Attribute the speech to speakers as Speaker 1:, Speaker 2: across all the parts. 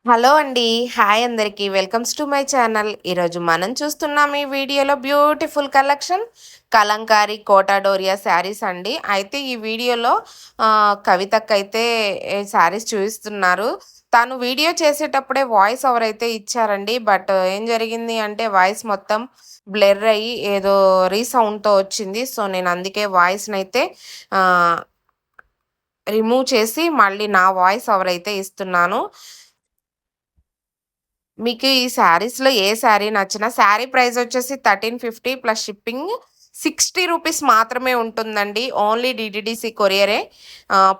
Speaker 1: Hello అండి. Hi అందరికీ. Welcomes to my channel. ఈరోజు మనం చూస్తున్నాం ఈ వీడియోలో beautiful collection Kalamkari Kota Doria saris అండి. అయితే ఈ వీడియోలో కవితకైతే శారీస్ చూపిస్తున్నారు. తను వీడియో చేసేటప్పుడే వాయిస్ ఓవర్ అయితే ఇచ్చారండి. బట్ ఏం జరిగింది అంటే వాయిస్ మొత్తం బ్లర్ అయ్యి ఏదో రీసౌండ్‌తో వచ్చింది. సో, నేను అందుకే వాయిస్‌నైతే ఆహ్, రిమూవ్ చేసి మళ్ళీ నా వాయిస్ ఓవర్ అయితే ఇస్తున్నాను. మీకు ఈ శారీస్‌లో ఏ శారీ నచ్చినా శారీ ప్రైస్ వచ్చేసి 1350 ప్లస్ షిప్పింగ్ రూ. 60 మాత్రమే ఉంటుందండి. ఓన్లీ డీటీడీసీ కొరియరే.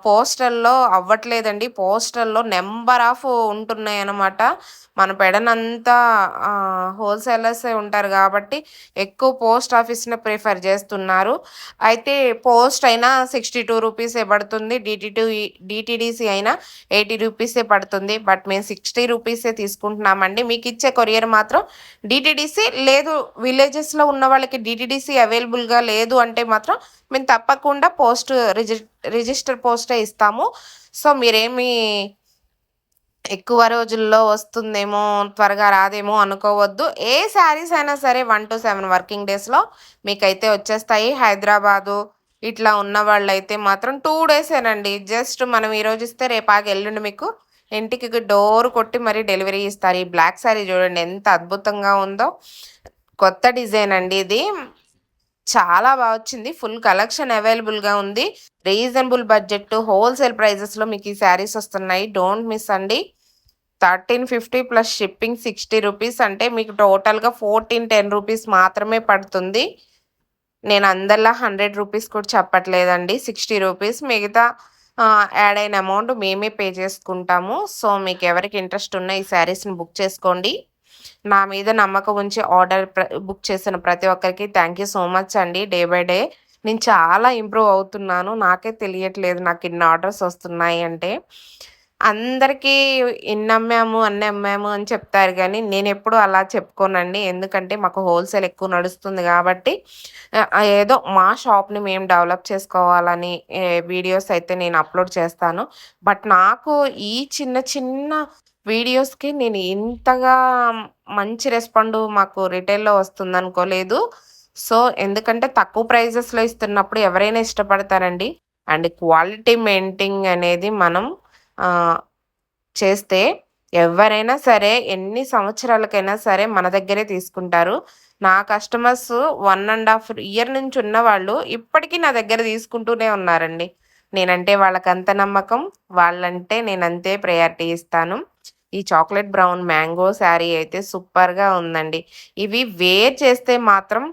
Speaker 1: పోస్టల్‌లో అవ్వట్లేదండి. పోస్టల్‌లో నంబర్ ఆఫ్ ఉంటున్నాయన్నమాట. మన పెడనంతా హోల్‌సేలర్సే ఉంటారు గాబట్టి ఎక్కువ పోస్ట్ ఆఫీస్‌నే ప్రిఫర్ జేస్తున్నారు. అయితే పోస్ట్ అయినా రూ. 62 పడుతుంది. డీటీడీసీ అయినా రూ. 80 పడుతుంది. బట్ మేము రూ. 60 తీసుకుంటున్నామండి. మీకిచ్చే కొరియర్ మాత్రం డీటీడీసీ లేదు. విలేజెస్‌లో ఉన్న వాళ్ళకి డీటీడీసీ అవైలబుల్‌గా లేదు అంటే మాత్రం మేము తప్పకుండా పోస్ట్ రిజిస్టర్ పోస్టే ఇస్తాము. సో, మీరేమి ఎక్కువ రోజుల్లో వస్తుందేమో, త్వరగా రాదేమో అనుకోవద్దు. ఏ శారీస్ అయినా సరే 1-7 వర్కింగ్ డేస్‌లో మీకైతే వచ్చేస్తాయి. హైదరాబాదు ఇట్లా ఉన్నవాళ్ళైతే మాత్రం 2 డేసేనండి. జస్ట్ మనం ఈరోజు ఇస్తే రేపాగి ఎల్లుండి మీకు ఇంటికి డోర్ కొట్టి మరీ డెలివరీ ఇస్తారు. ఈ బ్లాక్ శారీ చూడండి ఎంత అద్భుతంగా ఉందో. కొత్త డిజైన్ అండి ఇది. చాలా బా వచ్చింది. ఫుల్ కలెక్షన్ అవైలబుల్‌గా ఉంది. రీజనబుల్ బడ్జెట్ హోల్‌సేల్ ప్రైజెస్‌లో మీకు ఈ శారీస్ వస్తున్నాయి. డోంట్ మిస్ అండి. 1350 ప్లస్ షిప్పింగ్ రూ. 60 అంటే మీకు టోటల్‌గా 1410 మాత్రమే పడుతుంది. నేను అందరిలా రూ. 100 కూడా చెప్పట్లేదండి. రూ. 60 మిగతా యాడ్ అయిన అమౌంట్ మేమే పే చేసుకుంటాము. సో, మీకెవరికి ఇంట్రెస్ట్ ఉన్న ఈ శారీస్‌ని బుక్ చేసుకోండి. నా మీద నమ్మకం ఉంచి బుక్ చేసిన ప్రతి ఒక్కరికి థ్యాంక్ యూ సో మచ్ అండి. డే బై డే నేను చాలా ఇంప్రూవ్ అవుతున్నాను. నాకే తెలియట్లేదు నాకిన్ని ఆర్డర్స్ వస్తున్నాయి అంటే. అందరికీ ఇన్నమ్మాము, అన్నమ్మాము అని చెప్తారు గానీ, నేనెప్పుడూ అలా చెప్పుకోనండి. ఎందుకంటే మాకు హోల్‌సేల్ ఎక్కువ నడుస్తుంది గాబట్టి, ఏదో మా షాప్‌ని మేము డెవలప్ చేసుకోవాలని వీడియోస్ అయితే నేను అప్‌లోడ్ చేస్తాను. బట్ నాకు ఈ చిన్న చిన్న వీడియోస్‌కి నేను ఇంతగా మంచి రెస్పాండు మాకు రిటైల్‌లో వస్తుందనుకోలేదు. సో, ఎందుకంటే తక్కువ ప్రైజెస్‌లో ఇస్తున్నప్పుడు ఎవరైనా ఇష్టపడతారండి. అండ్ క్వాలిటీ మెయింటైన్ అనేది మనం ఆహ్, చేస్తే ఎవ్వరైనా సరే ఎన్ని సంవత్సరాలకైనా సరే మన దగ్గరే తీసుకుంటారు. నా కస్టమర్స్ 1 ఇయర్ నుంచి ఉన్నవాళ్ళు ఇప్పటికి నా దగ్గర తీసుకుంటూనే ఉన్నారండి. నేనంటే వాళ్ళకంత నమ్మకం. వాళ్ళంటే నేనంతే ప్రయారిటీ ఇస్తాను. ఈ చాక్లేట్ బ్రౌన్ మ్యాంగో శారీ అయితే సూపర్‌గా ఉందండి. ఇవి వేర్ చేస్తే మాత్రం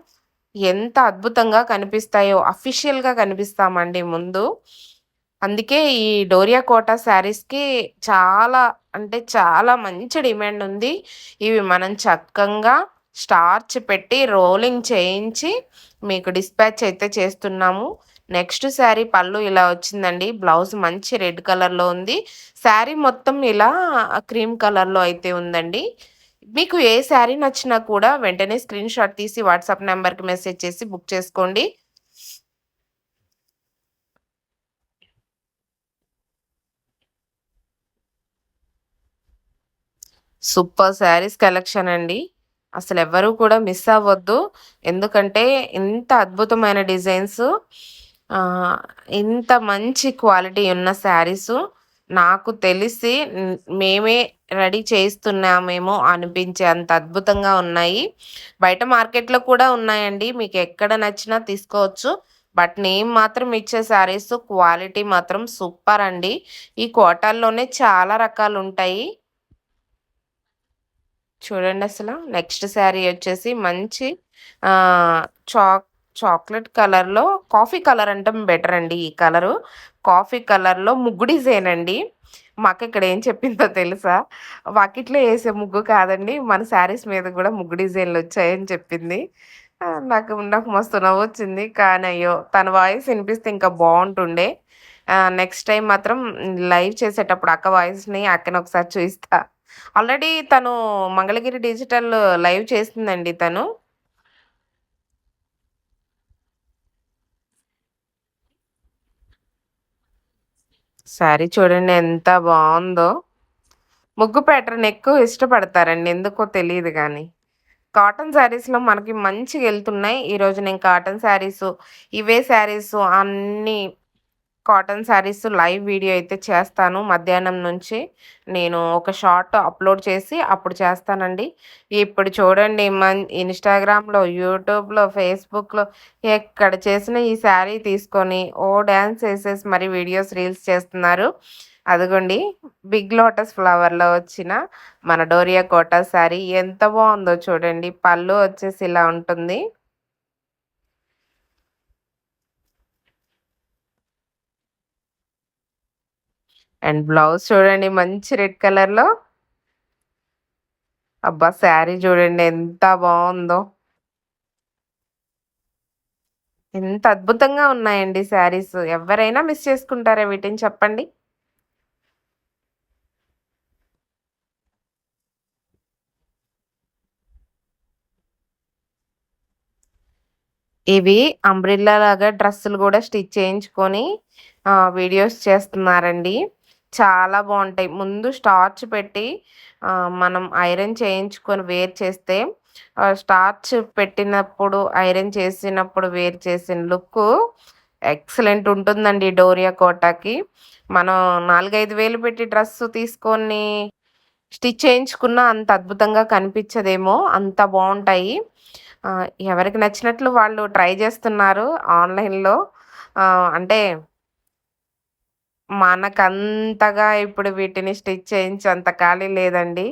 Speaker 1: ఎంత అద్భుతంగా కనిపిస్తాయో అఫీషియల్‌గా కనిపిస్తామండి ముందు. అందుకే ఈ డోరియా కోటా శారీస్‌కి చాలా అంటే చాలా మంచి డిమాండ్ ఉంది. ఇవి మనం చక్కంగా స్టార్చ్ పెట్టి రోలింగ్ చేయించి మీకు డిస్పాచ్ అయితే చేస్తున్నాము. నెక్స్ట్ శారీ పళ్ళు ఇలా వచ్చిందండి. బ్లౌజ్ మంచి రెడ్ కలర్‌లో ఉంది. శారీ మొత్తం ఇలా క్రీమ్ కలర్‌లో అయితే ఉందండి. మీకు ఏ శారీ నచ్చినా కూడా వెంటనే స్క్రీన్ షాట్ తీసి వాట్సాప్ నంబర్‌కి మెసేజ్ చేసి బుక్ చేసుకోండి. సూపర్ శారీస్ కలెక్షన్ అండి. అసలెవ్వరూ కూడా మిస్ అవ్వద్దు. ఎందుకంటే ఇంత అద్భుతమైన డిజైన్స్ ఆహ్, ఇంత మంచి క్వాలిటీ ఉన్న శారీసు నాకు తెలిసి మేమే రెడీ చేయిస్తున్నామేమో అనిపించే అంత అద్భుతంగా ఉన్నాయి. బయట మార్కెట్‌లో కూడా ఉన్నాయండి. మీకెక్కడ నచ్చినా తీసుకోవచ్చు. బట్ నేను మాత్రం ఇచ్చే శారీస్ క్వాలిటీ మాత్రం సూపర్ అండి. ఈ కోటాల్లోనే చాలా రకాలుంటాయి. చూడండసల. నెక్స్ట్ శారీ వచ్చేసి మంచి ఆహ్, చాక్ చాక్లెట్ కలర్‌లో కాఫీ కలర్ అంటం బెటర్ అండి ఈ కలరు. కాఫీ కలర్‌లో ముగ్గు డిజైన్ అండి. మా అక్క ఇక్కడ ఏం చెప్పిందో తెలుసా? వాకిట్లో ఏసే ముగ్గు కాదండి. మన శారీస్ మీద గూడా ముగ్గు డిజైన్‌లొచ్చాయని చెప్పింది. నాకు నాకు మస్తు నవ్వొచ్చింది. కానీ అయ్యో! తన వాయిస్ ఇనిపిస్తే ఇంకా బావుంటుండే. నెక్స్ట్ టైమ్ మాత్రం లైవ్ చేసేటప్పుడు అక్క వాయిస్‌ని అక్కని ఒకసారి చూయిస్తా. ఆల్రెడీ తను మంగళగిరి డిజిటల్ లైవ్ చేసిందండి తను. శారీ చూడండి ఎంత బావుందో. ముగ్గు ప్యాటర్న్ ఎక్కువ ఇష్టపడతారండి. ఎందుకో తెలీదు గానీ. కాటన్ శారీస్‌లో మనకి మంచిగెళ్తున్నాయి. ఈరోజు నేను కాటన్ శారీసు, ఇవే శారీసు అన్నీ కాటన్ శారీస్ లైవ్ వీడియో అయితే చేస్తాను మధ్యాహ్నం నుంచి. నేను ఒక షార్ట్ అప్‌లోడ్ చేసి అప్పుడు చేస్తానండి. ఇప్పుడు చూడండి ఇన్‌స్టాగ్రామ్‌లో, యూట్యూబ్‌లో, ఫేస్‌బుక్‌లో ఎక్కడ చేసినా ఈ శారీ తీసుకొని డాన్స్ ఏసేసి మరి వీడియోస్, రీల్స్ చేస్తున్నారు. అదిగోండి బిగ్ లోటస్ ఫ్లవర్‌లో వచ్చిన మన డోరియా కోటా శారీ ఎంత బావుందో చూడండి. పళ్ళు వచ్చేసి ఇలా ఉంటుంది. అండ్ బ్లౌజ్ చూడండి మంచి రెడ్ కలర్‌లో. అబ్బా! శారీ చూడండి ఎంత బావుందో. ఎంత అద్భుతంగా ఉన్నాయండి శారీస్. ఎవ్వరైనా మిస్ చేసుకుంటారా వీటిని చెప్పండి? ఇవి అంబ్రెల్లా లాగా డ్రెస్సులు గూడా స్టిచ్ చేయించుకొని వీడియోస్ చేస్తున్నారండి. చాలా బావుంటాయి. ముందు స్టార్చ్ పెట్టి మనం ఐరన్ చేయించుకొని వేర్ చేస్తే స్టార్చ్ పెట్టినప్పుడు, ఐరన్ చేసినప్పుడు వేర్ చేసిన లుక్కు ఎక్సలెంట్ ఉంటుందండి డోరియా కోటాకి. మనం 4, 5 వేలు పెట్టి డ్రెస్సు తీసుకొని స్టిచ్ చేయించుకున్నా అంత అద్భుతంగా కనిపించదేమో! అంత బావుంటాయి. ఎవరికి నచ్చినట్లు వాళ్ళు ట్రై జేస్తున్నారు ఆన్‌లైన్‌లో. అంటే మనకంతగా ఇప్పుడు వీటిని స్టిచ్ చేయించేంత ఖాళీ లేదండి.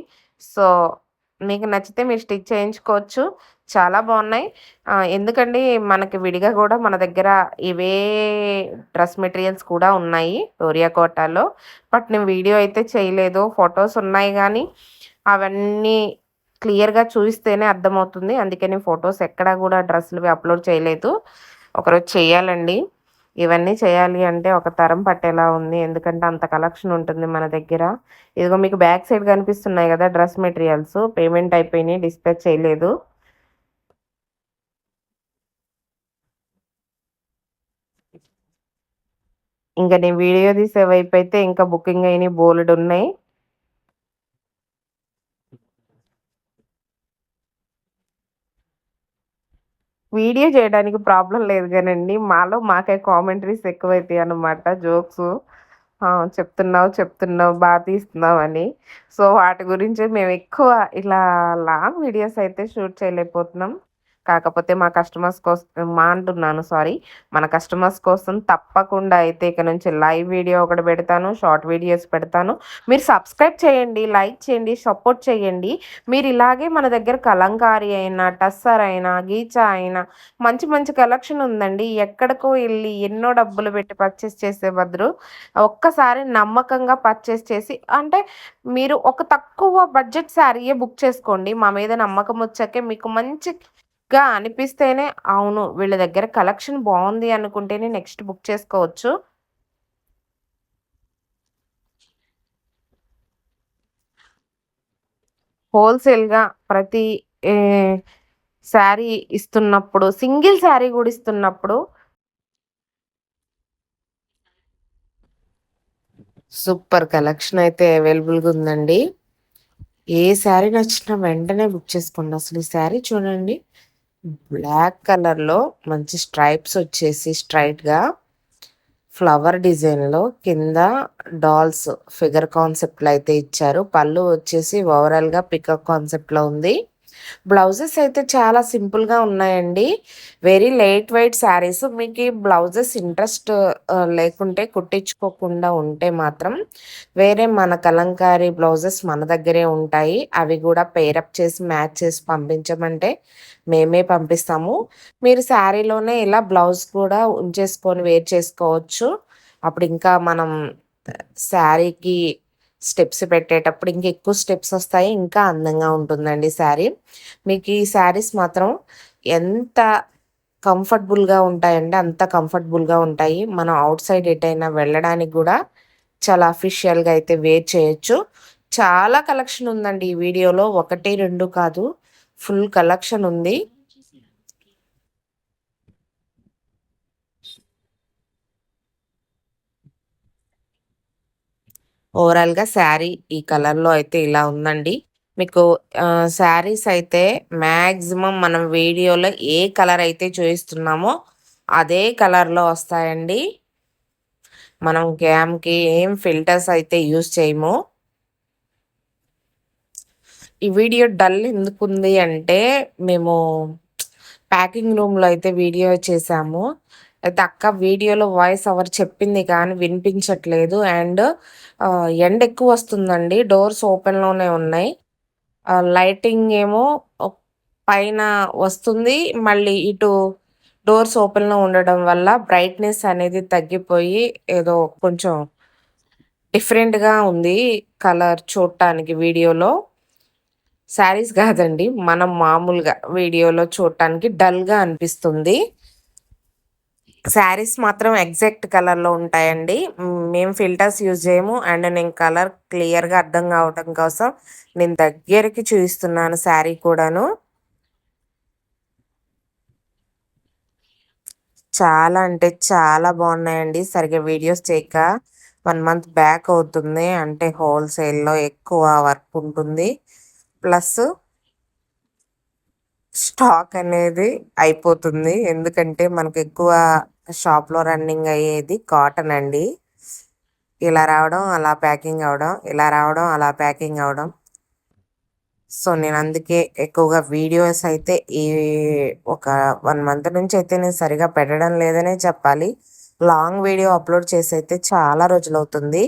Speaker 1: సో, మీకు నచ్చితే మీరు స్టిచ్ చేయించుకోవచ్చు. చాలా బావున్నాయి. ఎందుకండి మనకి విడిగా గూడా మన దగ్గర ఇవే డ్రెస్ మెటీరియల్స్ కూడా ఉన్నాయి డోరియా కోటాలో. బట్ నేను వీడియో అయితే చేయలేదు. ఫోటోస్ ఉన్నాయి గానీ, అవన్నీ క్లియర్‌గా చూయిస్తేనే అర్థమవుతుంది. అందుకే నేను ఫోటోస్ ఎక్కడా గూడా డ్రెస్‌లువి అప్‌లోడ్ చేయలేదు. ఒకరోజు చేయాలండి. ఇవన్నీ చేయాలి అంటే ఒక తరం పట్టేలా ఉంది. ఎందుకంటే అంత కలెక్షన్ ఉంటుంది మన దగ్గర. ఇదిగో మీకు బ్యాక్ సైడ్ కనిపిస్తున్నాయి గదా! డ్రెస్ మెటీరియల్స్ పేమెంట్ అయిపోయినాయి. డిస్పాచ్ చేయలేదు. ఇంక నేను వీడియో తీసే వైపయితే ఇంకా బుకింగ్ అయినయి బోలెడున్నయి. వీడియో చేయడానికి ప్రాబ్లమ్ లేదు గానండి. మాలో మాకే కామెంటరీస్ ఎక్కువైతాయన్నమాట. జోక్సు. చెప్తున్నావు తీస్తున్నావని. సో, వాటి గురించి మేమెక్కువ ఇలా లాంగ్ వీడియోస్ అయితే షూట్ చేయలేకపోతున్నాం. కాకపోతే మా కస్టమర్స్ అంటున్నాను సారీ. మన కస్టమర్స్ కోసం తప్పకుండా అయితే ఇక నుంచి లైవ్ వీడియో ఒకటి పెడతాను. షార్ట్ వీడియోస్ పెడతాను. మీరు సబ్స్క్రైబ్ చేయండి, లైక్ చేయండి, సపోర్ట్ చేయండి. మీరిలాగే మన దగ్గర కలంకారీ అయినా, టస్సర్ అయినా, గీచా అయినా మంచి మంచి కలెక్షన్ ఉందండి. ఎక్కడికో ఎళ్లి ఎన్నో డబ్బులు పెట్టి పర్చేస్ చేసే బదులు ఒక్కసారి నమ్మకంగా పర్చేస్ చేసి అంటే మీరు ఒక తక్కువ బడ్జెట్ శారీయే బుక్ చేసుకోండి. మా మీద నమ్మకం వచ్చాకే మీకు మంచిగా అనిపిస్తేనే అవును వీళ్ళ దగ్గర కలెక్షన్ బావుంది అనుకుంటేనే నెక్స్ట్ బుక్ చేసుకోవచ్చు. హోల్‌సేల్‌గా ప్రతి ఏ శారీ ఇస్తున్నప్పుడు, సింగిల్ శారీ గూడా ఇస్తున్నప్పుడు సూపర్ కలెక్షన్ అయితే అవైలబుల్‌గా ఉందండి. ఏ శారీ నచ్చినా వెంటనే బుక్ చేసుకోండి. అసలు ఈ శారీ చూడండి. బ్లాక్ కలర్‌లో మంచి స్ట్రైప్స్ వచ్చేసి స్ట్రెయిట్‌గా ఫ్లవర్ డిజైన్‌లో కింద డాల్స్ ఫిగర్ కాన్సెప్ట్‌లో అయితే ఇచ్చారు. పళ్ళు వచ్చేసి ఓవరాల్‌గా పికాక్ కాన్సెప్ట్‌లో ఉంది. బ్లౌజెస్ అయితే చాలా సింపుల్‌గా ఉన్నాయండి. Very light weight saris. మీకీ బ్లౌజెస్ ఇంట్రెస్ట్ లేకుంటే కుట్టించుకోకుండా ఉంటే మాత్రం వేరే మన కలంకారీ బ్లౌజెస్ మన దగ్గరే ఉంటాయి. అవి గూడా పేరప్ చేసి, మ్యాచ్ చేసి పంపించమంటే మేమే పంపిస్తాము. మీరు శారీలోనే ఇలా బ్లౌజ్ కూడా ఉంచేసుకొని వేర్ చేసుకోవచ్చు. అప్పుడు ఇంకా మనం శారీకి స్టెప్స్ పెట్టేటప్పుడు ఇంకెక్కువ స్టెప్స్ ఒస్తాయి. ఇంకా అందంగా ఉంటుందండి శారీ. మీకు ఈ శారీస్ మాత్రం ఎంత కంఫర్టబుల్‌గా ఉంటాయంటే అంత కంఫర్టబుల్‌గా ఉంటాయి. మనం ఔట్ సైడ్ ఎటైనా వెళ్ళడానికి గూడా చాలా అఫీషియల్‌గా అయితే వేర్ చేయొచ్చు. చాలా కలెక్షన్ ఉందండి ఈ వీడియోలో. 1, 2 కాదు. ఫుల్ కలెక్షన్ ఉంది. ఓవరాల్‌గా శారీ ఈ కలర్‌లో అయితే ఇలా ఉందండి. మీకు శారీస్ అయితే మాక్సిమం మనం వీడియోలో ఏ కలర్ అయితే చూయిస్తున్నామో అదే కలర్‌లో వస్తాయండి. మనం క్యామ్‌కి ఏం ఫిల్టర్స్ అయితే యూజ్ చేయము. ఈ వీడియో డల్ ఎందుకుంది అంటే మేము ప్యాకింగ్ రూమ్‌లో అయితే వీడియో చేశాము. అయితే అక్క వీడియోలో వాయిస్ ఓవర్ చెప్పింది కానీ వినిపించట్లేదు. అండ్ ఎండ ఎక్కువొస్తుందండి. డోర్స్ ఓపెన్‌లోనే ఉన్నాయి. లైటింగ్ ఏమో ఒక్ పైన వస్తుంది. మళ్ళీ ఇటు డోర్స్ ఓపెన్‌లో ఉండడం వల్ల బ్రైట్‌నెస్ అనేది తగ్గిపోయి ఏదో కొంచెం డిఫరెంట్‌గా ఉంది కలర్ చూడటానికి వీడియోలో. శారీస్ కాదండి. మనం మామూలుగా వీడియోలో చూడటానికి డల్‌గా అనిపిస్తుంది. శారీస్ మాత్రం ఎగ్జాక్ట్ కలర్‌లో ఉంటాయండి. మేము ఫిల్టర్స్ యూజ్ చేయము. అండ్ నేను కలర్ క్లియర్‌గా అర్థం కావటం కోసం నేను దగ్గరికి చూయిస్తున్నాను శారీ కూడాను. చాలా అంటే చాలా బాగున్నాయండి. సరిగ్గా వీడియోస్ చేయక 1 మంత్ బ్యాక్ అవుతుంది. అంటే హోల్‌సేల్‌లో ఎక్కువ వర్క్ ఉంటుంది. ప్లస్ స్టాక్ అనేది అయిపోతుంది. ఎందుకంటే మనకెక్కువ షాప్‌లో రన్నింగ్ అయ్యేది కాటన్ అండి. ఇలా రావడం, అలా ప్యాకింగ్ అవ్వడం, ఇలా రావడం, అలా ప్యాకింగ్ అవ్వడం. సో, నేనందుకే ఎక్కువగా వీడియోస్ అయితే ఒక 1 మంత్ నుంచి అయితే నేను సరిగ్గా పెట్టడం లేదనే చెప్పాలి. లాంగ్ వీడియో అప్‌లోడ్ చేసైతే చాలా రోజులవుతుంది.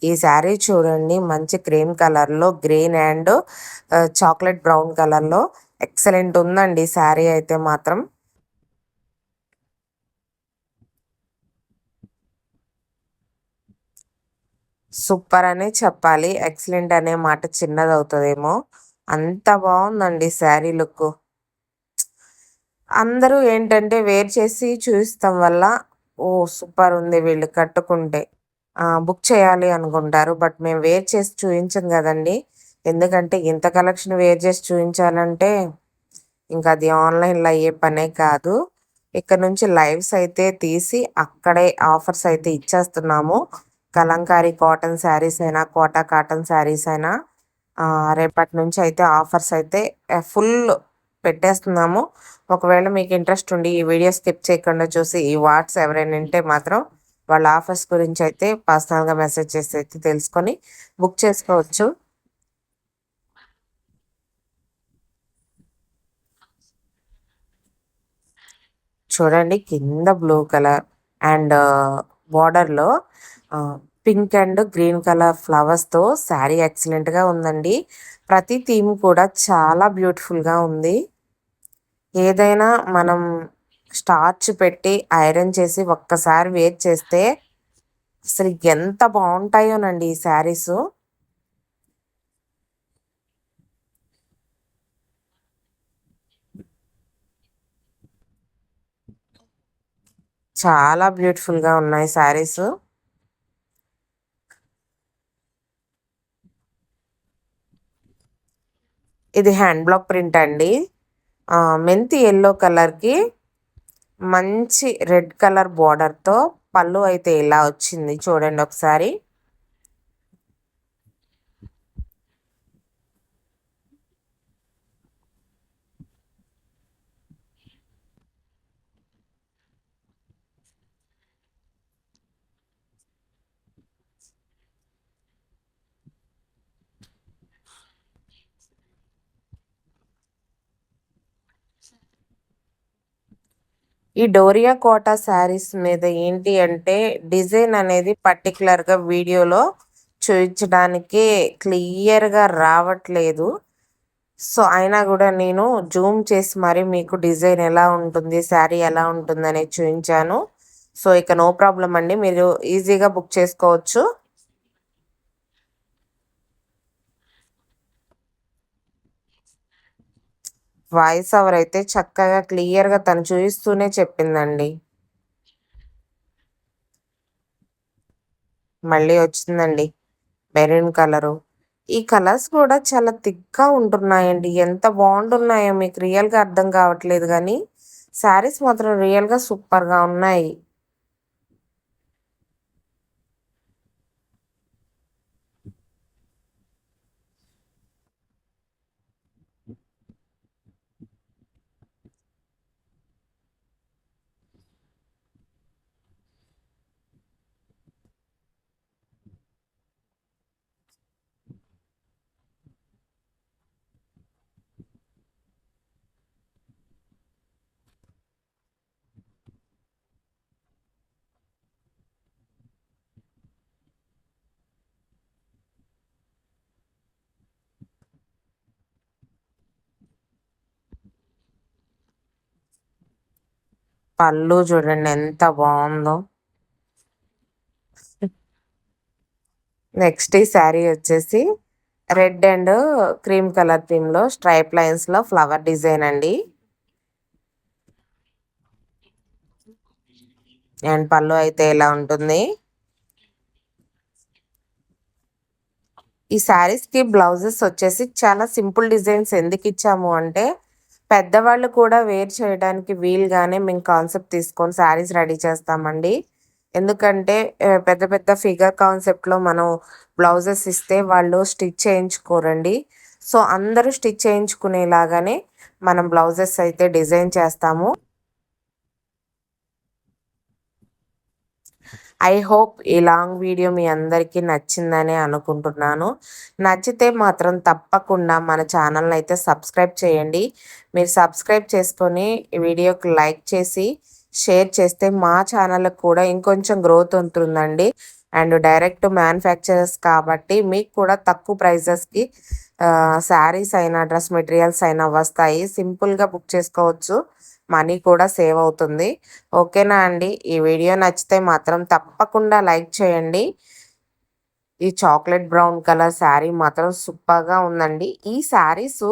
Speaker 1: ఈ శారీ చూడండి మంచి క్రీమ్ కలర్‌లో గ్రీన్ అండ్ చాక్లెట్ బ్రౌన్ కలర్‌లో ఎక్సలెంట్ ఉందండి శారీ అయితే మాత్రం. సూపర్ అనే చెప్పాలి. ఎక్సలెంట్ అనే మాట చిన్నదవుతదేమో. అంత బావుందండి శారీ లుక్కు. అందరూ ఏంటంటే వేర్ చేసి చూయిస్తాం వల్ల, ఓహ్! సూపర్ ఉంది వీళ్ళు కట్టుకుంటే. బుక్ చేయాలి అనుకుంటారు. బట్ మేము వేర్ చేసి చూయించం గదండీ! ఎందుకంటే ఇంత కలెక్షన్ వేర్ చేసి చూయించాలంటే ఇంకా అది ఆన్‌లైన్‌లో అయ్యే పనే కాదు. ఇక్కడ నుంచి లైవ్స్ అయితే తీసి అక్కడే ఆఫర్స్ అయితే ఇచ్చేస్తున్నాము. కలంకారీ కాటన్ శారీస్ అయినా, కోటా కాటన్ శారీస్ అయినా రేపటి నుంచి అయితే ఆఫర్స్ అయితే ఫుల్ పెట్టేస్తున్నాము. ఒకవేళ మీకు ఇంట్రెస్ట్ ఉండి ఈ వీడియో స్కిప్ చేయకుండా చూసి ఈ వాట్స్ ఎవరైనా ఉంటే మాత్రం వాళ్ళ ఆఫర్స్ గురించి అయితే పర్సనల్‌గా మెసేజ్ చేసి అయితే తెలుసుకొని బుక్ చేసుకోవచ్చు. చూడండి కింద బ్లూ కలర్ అండ్ బోర్డర్‌లో పింక్ అండ్ గ్రీన్ కలర్ ఫ్లవర్స్‌తో శారీ ఎక్సలెంట్‌గా ఉందండి. ప్రతి థీమ్ కూడా చాలా బ్యూటిఫుల్‌గా ఉంది. ఏదైనా మనం స్టార్చ్ పెట్టి ఐరన్ చేసి ఒక్కసారి వేర్ చేస్తే అసలు ఎంత బావుంటాయోనండి ఈ శారీసు. చాలా బ్యూటిఫుల్‌గా ఉన్నాయి శారీసు. ఇది హ్యాండ్ బ్లాక్ ప్రింట్ అండి. మెంతి యెల్లో కలర్‌కి మంచి రెడ్ కలర్ బోర్డర్‌తో పళ్ళు అయితే ఇలా వచ్చింది చూడండి ఒకసారి. ఈ డోరియా కోటా శారీస్ మీద ఏంటి అంటే డిజైన్ అనేది పర్టిక్యులర్‌గా వీడియోలో చూయించడానికి క్లియర్‌గా రావట్లేదు. సో, అయినా గూడా నేను జూమ్ చేసి మరి మీకు డిజైన్ ఎలా ఉంటుంది, శారీ ఎలా ఉంటుందనేది చూయించాను. సో, ఇక నో ప్రాబ్లమ్ అండి. మీరు ఈజీగా బుక్ చేసుకోవచ్చు. వాయిస్ ఓవర్ అయితే చక్కగా క్లియర్‌గా తను చూయిస్తూనే చెప్పిందండి. మళ్ళీ వచ్చిందండి మెరూన్ కలరు. ఈ కలర్స్ కూడా చాలా థిక్‌గా ఉంటున్నాయండి. ఎంత బావుంటున్నాయో మీకు రియల్‌గా అర్థం కావట్లేదు గానీ, శారీస్ మాత్రం రియల్‌గా సూపర్‌గా ఉన్నాయి. పళ్ళు చూడండి ఎంత బాగుందో. నెక్స్ట్ ఈ శారీ వచ్చేసి red and cream colour theme లో స్ట్రైప్ లైన్స్ లో ఫ్లవర్ డిజైన్ అండి. అండ్ పళ్ళు అయితే ఇలా ఉంటుంది. ఈ శారీస్ కి బ్లౌజెస్ వచ్చేసి చాలా సింపుల్ డిజైన్స్ ఎందుకు ఇచ్చాము అంటే పెద్దవాళ్ళు కూడా వేర్ చేయడానికి వీలుగానే మేము కాన్సెప్ట్ తీసుకొని శారీస్ రెడీ చేస్తామండి. ఎందుకంటే పెద్ద పెద్ద ఫిగర్ కాన్సెప్ట్లో మనం బ్లౌజెస్ ఇస్తే వాళ్ళు స్టిచ్ చేయించుకోరండి. సో అందరూ స్టిచ్ చేయించుకునేలాగానే మనం బ్లౌజెస్ అయితే డిజైన్ చేస్తాము. ఐ హోప్ ఈ లాంగ్ వీడియో మీ అందరికీ నచ్చిందని అనుకుంటున్నాను. నచ్చితే మాత్రం తప్పకుండా మన ఛానల్ని అయితే సబ్స్క్రైబ్ చేయండి. మీరు సబ్స్క్రైబ్ చేసుకొని ఈ వీడియోకి లైక్ చేసి షేర్ చేస్తే మా ఛానల్కి కూడా ఇంకొంచెం గ్రోత్ ఉంటుందండి. అండ్ డైరెక్ట్ మ్యానుఫ్యాక్చరర్స్ కాబట్టి మీకు కూడా తక్కువ ప్రైజెస్కి శారీస్ అయినా డ్రెస్ మెటీరియల్స్ అయినా వస్తాయి. సింపుల్గా బుక్ చేసుకోవచ్చు, మనీ కూడా సేవ్ అవుతుంది. ఓకేనా అండి? ఈ వీడియో నచ్చితే మాత్రం తప్పకుండా లైక్ చేయండి. ఈ చాక్లెట్ బ్రౌన్ కలర్ శారీ మాత్రం సూపర్గా ఉందండి. ఈ శారీసు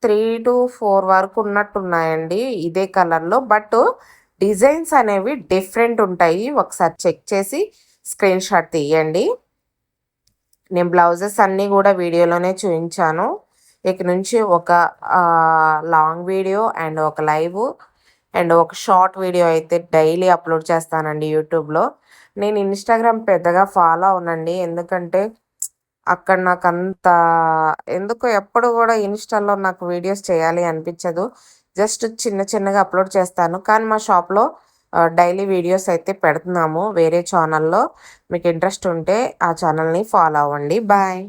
Speaker 1: 3 to 4 వరకు ఉన్నట్టున్నాయండి ఇదే కలర్లో. బట్ డిజైన్స్ అనేవి డిఫరెంట్ ఉంటాయి. ఒకసారి చెక్ చేసి స్క్రీన్ షాట్ తీయండి. నేను బ్లౌజెస్ అన్నీ కూడా వీడియోలోనే చూపించాను. ఇక నుంచి ఒక లాంగ్ వీడియో అండ్ ఒక లైవ్ అండ్ ఒక షార్ట్ వీడియో అయితే డైలీ అప్లోడ్ చేస్తానండి యూట్యూబ్లో. నేను ఇన్స్టాగ్రామ్ పెద్దగా ఫాలో అవునండి, ఎందుకంటే అక్కడ నాకు అంత ఎందుకో ఎప్పుడు కూడా ఇన్స్టాలో నాకు వీడియోస్ చేయాలి అనిపించదు. జస్ట్ చిన్న చిన్నగా అప్లోడ్ చేస్తాను. కానీ మా షాప్లో డైలీ వీడియోస్ అయితే పెడుతున్నాము వేరే ఛానల్లో. మీకు ఇంట్రెస్ట్ ఉంటే ఆ ఛానల్ని ఫాలో అవ్వండి. బాయ్.